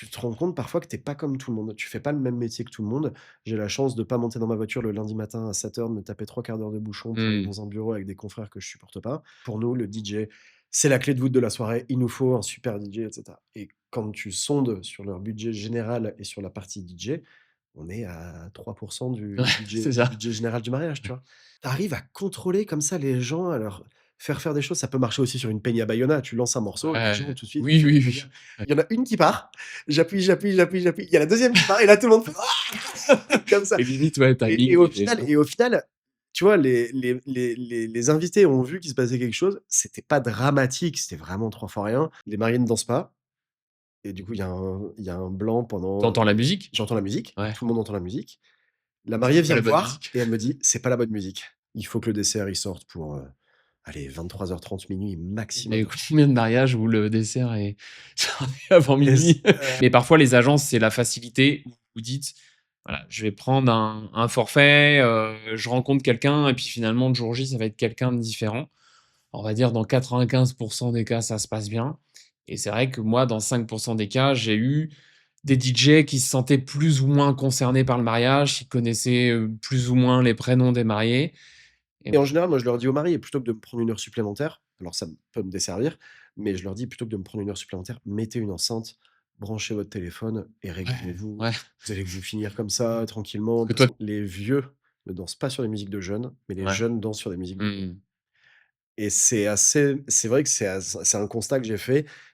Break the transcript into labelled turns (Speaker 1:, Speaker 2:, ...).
Speaker 1: tu te rends compte parfois que t'es pas comme tout le monde. Tu fais pas le même métier que tout le monde. J'ai la chance de pas monter dans ma voiture le lundi matin à 7h, de me taper 3 quarts d'heure de bouchon pour aller
Speaker 2: Mmh.
Speaker 1: dans un bureau avec des confrères que je supporte pas. Pour nous, le DJ, c'est la clé de voûte de la soirée. Il nous faut un super DJ, et cetera. Et quand tu sondes sur leur budget général et sur la partie DJ, on est à 3
Speaker 2: Ouais,
Speaker 1: du budget
Speaker 2: c'est ça.
Speaker 1: général du mariage, tu vois? Tu arrives à contrôler comme ça les gens, à leur faire des choses. Ça peut marcher aussi sur une peña bayona. Tu lances un morceau, les gens
Speaker 2: Ouais.
Speaker 1: tout de suite, ils
Speaker 2: Oui,
Speaker 1: font
Speaker 2: oui,
Speaker 1: une
Speaker 2: oui.
Speaker 1: peña. Il y en a une qui part, j'appuie, j'appuie, j'appuie, j'appuie. Il y a la deuxième qui part et là tout le monde fait: «Ah!» comme ça.
Speaker 2: Et limite, ouais,
Speaker 1: Et
Speaker 2: timing,
Speaker 1: au
Speaker 2: il est
Speaker 1: final tu vois, les invités ont vu qu'il se passait quelque chose. C'était pas dramatique, c'était vraiment 3 fois rien. Les mariés ne dansent pas et du coup, il y a un blanc
Speaker 2: tu
Speaker 1: pendant,
Speaker 2: entends la musique?
Speaker 1: j'entends la musique,
Speaker 2: Ouais.
Speaker 1: tout le monde entend la musique. La mariée
Speaker 2: C'est pas
Speaker 1: vient
Speaker 2: la
Speaker 1: me
Speaker 2: bonne
Speaker 1: voir
Speaker 2: musique.
Speaker 1: et elle me dit: «C'est pas la bonne musique. Il faut que le dessert, il sorte pour, allez 23h30, minuit
Speaker 2: Et
Speaker 1: maximum».
Speaker 2: combien de mariages où le dessert est servi avant
Speaker 1: Et c
Speaker 2: minuit? Mais parfois, les agences, c'est la facilité où vous dites: «Voilà, je vais prendre un forfait, je rencontre quelqu'un et puis finalement, le jour J, ça va être quelqu'un de différent». On va dire dans 95 des cas, ça se passe bien et c'est vrai que moi, dans 5 des cas, j'ai eu des DJ qui se sentaient plus ou moins concernés par le mariage, qui connaissaient, plus ou moins les prénoms des mariés et
Speaker 1: Et en général, moi, je leur dis aux mariés, plutôt que de me prendre 1 heure supplémentaire, alors ça peut me desservir, mais je leur dis: «Plutôt que de me prendre 1 heure supplémentaire, mettez une enceinte, branchez votre téléphone et
Speaker 2: ouais,
Speaker 1: régalez-vous.
Speaker 2: ouais.
Speaker 1: Vous allez vous finir comme ça, tranquillement».
Speaker 2: Que
Speaker 1: Parce
Speaker 2: toi
Speaker 1: que les vieux ne dansent pas sur des musiques de jeunes, mais les
Speaker 2: ouais.
Speaker 1: jeunes dansent sur des musiques de vieux.
Speaker 2: Mmh.
Speaker 1: Et c'est vrai que c'est un constat que j'ai fait.